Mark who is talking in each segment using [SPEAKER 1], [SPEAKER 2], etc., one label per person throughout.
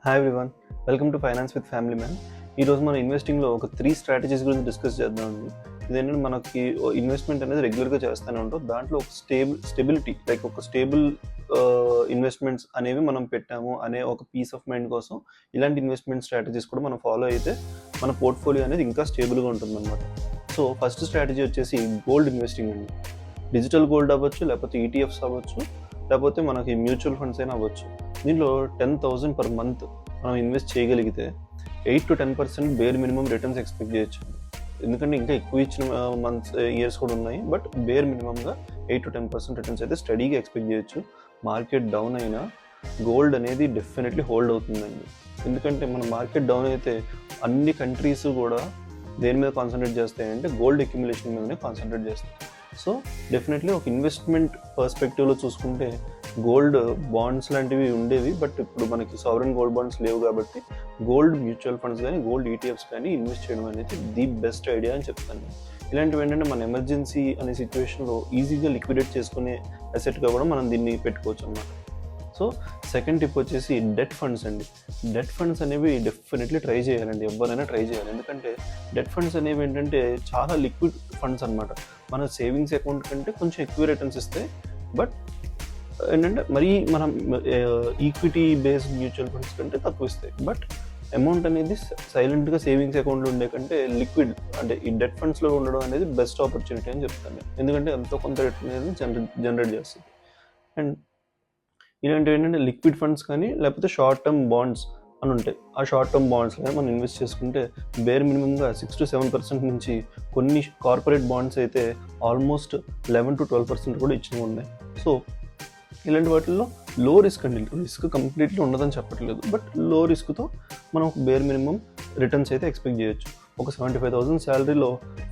[SPEAKER 1] Hi everyone, welcome to finance with family man. ఈరోజు మన ఇన్వెస్టింగ్లో ఒక 3 స్ట్రాటజీస్ గురించి డిస్కస్ చేద్దామండి. ఇదేంటంటే మనకి ఇన్వెస్ట్మెంట్ అనేది రెగ్యులర్గా చేస్తూనే ఉంటాం. దాంట్లో ఒక స్టెబిలిటీ లైక్ ఒక స్టేబుల్ ఇన్వెస్ట్మెంట్స్ అనేవి మనం పెట్టాము అనే ఒక పీస్ ఆఫ్ మైండ్ కోసం ఇలాంటి ఇన్వెస్ట్మెంట్ స్ట్రాటజీస్ కూడా మనం ఫాలో అయితే మన పోర్ట్ఫోలియో అనేది ఇంకా స్టేబుల్గా ఉంటుందన్నమాట. సో ఫస్ట్ స్ట్రాటజీ వచ్చేసి గోల్డ్ ఇన్వెస్టింగ్ అండి. డిజిటల్ గోల్డ్ అవ్వచ్చు, లేకపోతే ఈటీఎఫ్స్ అవ్వచ్చు, లేకపోతే మనకి మ్యూచువల్ ఫండ్స్ అయినా అవ్వచ్చు. దీనిలో 10,000 పర్ మంత్ మనం ఇన్వెస్ట్ చేయగలిగితే 8-10% బేర్ మినిమం రిటర్న్స్ ఎక్స్పెక్ట్ చేయొచ్చు. ఎందుకంటే ఇంకా ఎక్కువ ఇచ్చిన ఇయర్స్ కూడా ఉన్నాయి, బట్ బేర్ మినిమంగా 8-10% రిటర్న్స్ అయితే స్టడీగా ఎక్స్పెక్ట్ చేయొచ్చు. మార్కెట్ డౌన్ అయినా గోల్డ్ అనేది డెఫినెట్లీ హోల్డ్ అవుతుందండి. ఎందుకంటే మన మార్కెట్ డౌన్ అయితే అన్ని కంట్రీస్ కూడా దేని మీద కాన్సన్ట్రేట్ చేస్తాయంటే గోల్డ్ అక్యుములేషన్ మీదనే కాన్సన్ట్రేట్ చేస్తాయి. సో డెఫినెట్లీ ఒక ఇన్వెస్ట్మెంట్ పర్స్పెక్టివ్లో చూసుకుంటే గోల్డ్ బాండ్స్ లాంటివి ఉండేవి, బట్ ఇప్పుడు మనకి సావరెన్ గోల్డ్ బాండ్స్ లేవు కాబట్టి గోల్డ్ మ్యూచువల్ ఫండ్స్ కానీ గోల్డ్ ఈటీఎఫ్స్ కానీ ఇన్వెస్ట్ చేయడం అనేది ది బెస్ట్ ఐడియా అని చెప్తాను. ఇలాంటివి ఏంటంటే మన ఎమర్జెన్సీ అనే సిచ్యువేషన్లో ఈజీగా లిక్విడేట్ చేసుకునే అసెట్గా కూడా మనం దీన్ని పెట్టుకోవచ్చు అన్నమాట. సో సెకండ్ టిప్ వచ్చేసి డెట్ ఫండ్స్ అండి. డెట్ ఫండ్స్ అనేవి డెఫినెట్లీ ట్రై చేయాలండి, ఎవరైనా ట్రై చేయాలి. ఎందుకంటే డెట్ ఫండ్స్ అనేవి ఏంటంటే చాలా లిక్విడ్ ఫండ్స్ అనమాట. మన సేవింగ్స్ అకౌంట్ కంటే కొంచెం ఎక్కువ రిటర్న్స్ ఇస్తాయి, బట్ ఏంటంటే మరీ మనం ఈక్విటీ బేస్డ్ మ్యూచువల్ ఫండ్స్ కంటే తక్కువ ఇస్తాయి. బట్ అమౌంట్ అనేది సైలెంట్గా సేవింగ్స్ అకౌంట్లో ఉండే కంటే లిక్విడ్ అంటే ఈ డెట్ ఫండ్స్లో ఉండడం అనేది బెస్ట్ ఆపర్చునిటీ అని చెప్తాను. ఎందుకంటే ఎంతో కొంత రిటర్న్ అనేది జనరేట్ చేస్తుంది. అండ్ ఇలాంటివి ఏంటంటే లిక్విడ్ ఫండ్స్ కానీ లేకపోతే షార్ట్ టర్మ్ బాండ్స్ అని ఉంటాయి. ఆ షార్ట్ టర్మ్ బాండ్స్ కానీ మనం ఇన్వెస్ట్ చేసుకుంటే బేర్ మినిమంగా 6-7% నుంచి కొన్ని కార్పొరేట్ బాండ్స్ అయితే ఆల్మోస్ట్ 11-12% కూడా ఇచ్చినవి ఉన్నాయి. సో ఇలాంటి వాటిల్లో లో రిస్క్ అండి. రిస్క్ కంప్లీట్లీ ఉండదని చెప్పట్లేదు, బట్ లో రిస్క్తో మనం ఒక బేర్ మినిమం రిటర్న్స్ అయితే ఎక్స్పెక్ట్ చేయొచ్చు. ఒక 75,000 శాలరీలో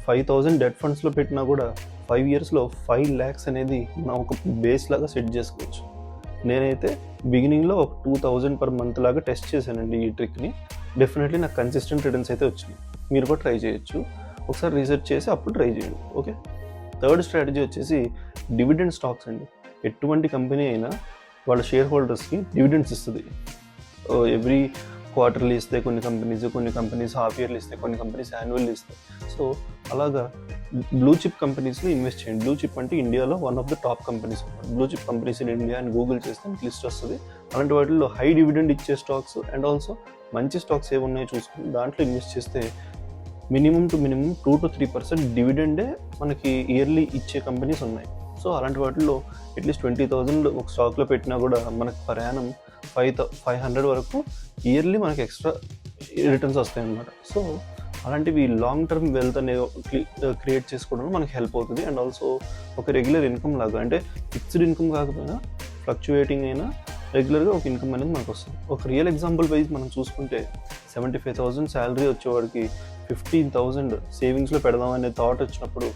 [SPEAKER 1] 5,000 డెట్ ఫండ్స్లో పెట్టినా కూడా 5 yearsలో 5 lakhs అనేది మనం ఒక బేస్ లాగా సెట్ చేసుకోవచ్చు. నేనైతే బిగినింగ్లో ఒక 2,000 పర్ మంత్ లాగా టెస్ట్ చేశానండి ఈ ట్రిక్ని. డెఫినెట్లీ నాకు కన్సిస్టెంట్ రిటర్న్స్ అయితే వచ్చినాయి. మీరు కూడా ట్రై చేయొచ్చు, ఒకసారి రీసెర్చ్ చేసి అప్పుడు ట్రై చేయండి. ఓకే, థర్డ్ స్ట్రాటజీ వచ్చేసి డివిడెండ్ స్టాక్స్ అండి. ఎటువంటి కంపెనీ అయినా వాళ్ళ షేర్ హోల్డర్స్కి డివిడెండ్స్ ఇస్తుంది. ఎవ్రీ క్వార్టర్లీ ఇస్తాయి కొన్ని కంపెనీస్ హాఫ్ ఇయర్లీ ఇస్తాయి, కొన్ని కంపెనీస్ యాన్యువల్లీ ఇస్తాయి. సో అలాగా బ్లూ చిప్ కంపెనీస్లో ఇన్వెస్ట్ చేయండి. బ్లూ చిప్ అంటే ఇండియాలో one of the top companies. Blue chip companies in India అని గూగుల్ చేస్తే మీకు లిస్ట్ వస్తుంది. అలాంటి వాటిల్లో హై డివిడెండ్ ఇచ్చే స్టాక్స్ అండ్ ఆల్సో మంచి స్టాక్స్ ఏమి ఉన్నాయో చూసుకుని దాంట్లో ఇన్వెస్ట్ చేస్తే మినిమం 2-3% డివిడెండే మనకి ఇయర్లీ ఇచ్చే కంపెనీస్ ఉన్నాయి. సో అలాంటి వాటిల్లో అట్లీస్ట్ 20,000 ఒక స్టాక్లో పెట్టినా కూడా మనకు పర్ యానం 500 వరకు ఇయర్లీ మనకి ఎక్స్ట్రా రిటర్న్స్ వస్తాయి అన్నమాట. సో అలాంటివి లాంగ్ టర్మ్ వెల్త్ అనేది క్రియేట్ చేసుకోవడం మనకి హెల్ప్ అవుతుంది. అండ్ ఆల్సో ఒక రెగ్యులర్ ఇన్కమ్ లాగా, అంటే ఫిక్స్డ్ ఇన్కమ్ కాకపోయినా ఫ్లక్చువేటింగ్ అయినా రెగ్యులర్గా ఒక ఇన్కమ్ అనేది మనకు వస్తుంది. ఒక రియల్ ఎగ్జాంపుల్ వైజ్ మనం చూసుకుంటే 75,000 శాలరీ వచ్చేవాడికి 15,000 సేవింగ్స్లో పెడదామనే థాట్ వచ్చినప్పుడు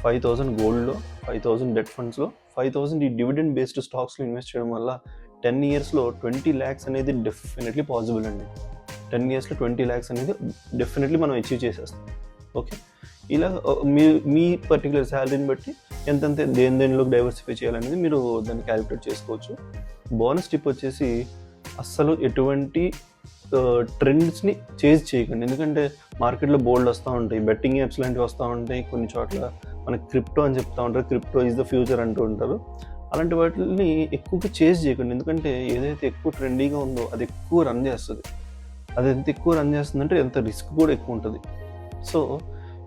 [SPEAKER 1] 5,000 గోల్డ్లో, 5,000 డెట్ ఫండ్స్లో, 5,000 ఈ డివిడెండ్ బేస్డ్ స్టాక్స్లో ఇన్వెస్ట్ చేయడం వల్ల 10 yearsలో 20 lakhs అనేది డెఫినెట్లీ పాసిబుల్ అండి. 10 yearsలో 20 lakhs అనేది డెఫినెట్లీ మనం అచీవ్ చేసేస్తాం. ఓకే, ఇలా మీ పర్టికులర్ శాలరీని బట్టి ఎంతంతే దేనిలోకి డైవర్సిఫై చేయాలనేది మీరు దాన్ని క్యాలిక్యులేట్ చేసుకోవచ్చు. బోనస్ టిప్ వచ్చేసి అస్సలు ఎటువంటి ట్రెండ్స్ని చేంజ్ చేయకండి. ఎందుకంటే మార్కెట్లో బోల్డ్ వస్తూ ఉంటాయి, బెట్టింగ్ యాప్స్ లాంటివి వస్తూ ఉంటాయి. కొన్ని చోట్ల మనకి క్రిప్టో అని చెప్తూ ఉంటారు, క్రిప్టో ఈజ్ ద ఫ్యూచర్ అంటూ ఉంటారు. అలాంటి వాటిని ఎక్కువగా చేంజ్ చేయకండి. ఎందుకంటే ఏదైతే ఎక్కువ ట్రెండీగా ఉందో అది ఎక్కువ రన్ చేస్తుంది. అది ఎంత ఎక్కువ రన్ చేస్తుందంటే ఎంత రిస్క్ కూడా ఎక్కువ ఉంటుంది. సో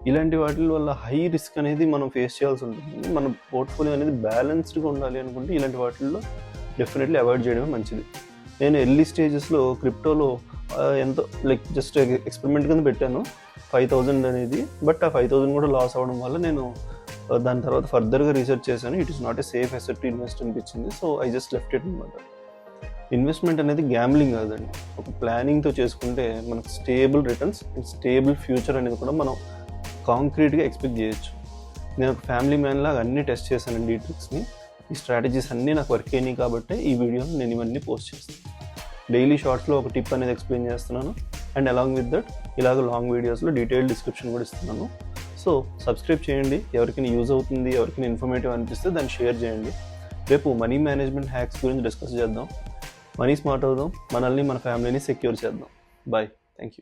[SPEAKER 1] ఇలాంటి వాటి వల్ల హై రిస్క్ అనేది మనం ఫేస్ చేయాల్సి ఉంటుంది. మన పోర్ట్ఫోలియో అనేది బ్యాలెన్స్డ్గా ఉండాలి అనుకుంటే ఇలాంటి వాటిల్లో డెఫినెట్లీ అవాయిడ్ చేయడమే మంచిది. నేను ఎర్లీ స్టేజెస్లో క్రిప్టోలో ఎంతో లైక్ జస్ట్ ఎక్స్పెరిమెంట్ కింద పెట్టాను 5,000 అనేది, బట్ ఆ 5,000 కూడా లాస్ అవ్వడం వల్ల నేను దాని తర్వాత ఫర్దర్గా రీసెర్చ్ చేశాను. It is not a safe asset to invest అనిపించింది. So I just left it అనమాట. ఇన్వెస్ట్మెంట్ అనేది గ్యాంబ్లింగ్ కాదండి. ఒక ప్లానింగ్తో చేసుకుంటే మనకు stable returns and stable future అనేది కూడా మనం కాంక్రీట్గా ఎక్స్పెక్ట్ చేయొచ్చు. నేను ఒక ఫ్యామిలీ మ్యాన్ లాగా అన్నీ టెస్ట్ చేశానండి. ఈ ట్రిక్స్ని, ఈ స్ట్రాటజీస్ అన్నీ నాకు వర్క్ అయినాయి కాబట్టి ఈ వీడియోని నేను ఇవన్నీ పోస్ట్ చేస్తాను. డైలీ షార్ట్స్లో ఒక టిప్ అనేది ఎక్స్ప్లెయిన్ చేస్తున్నాను, అండ్ అలాంగ్ విత్ దట్ ఇలాగ లాంగ్ వీడియోస్లో డీటెయిల్డ్ డిస్క్రిప్షన్ కూడా ఇస్తున్నాను. సో సబ్స్క్రైబ్ చేయండి. ఎవరికైనా యూజ్ అవుతుంది, ఎవరికైనా ఇన్ఫర్మేటివ్ అనిపిస్తే దాన్ని షేర్ చేయండి. రేపు మనీ మేనేజ్మెంట్ హ్యాక్స్ గురించి డిస్కస్ చేద్దాం. మనీ స్మార్ట్ అవుదాం, మనల్ని మన ఫ్యామిలీని సెక్యూర్ చేద్దాం. బాయ్. Thank you.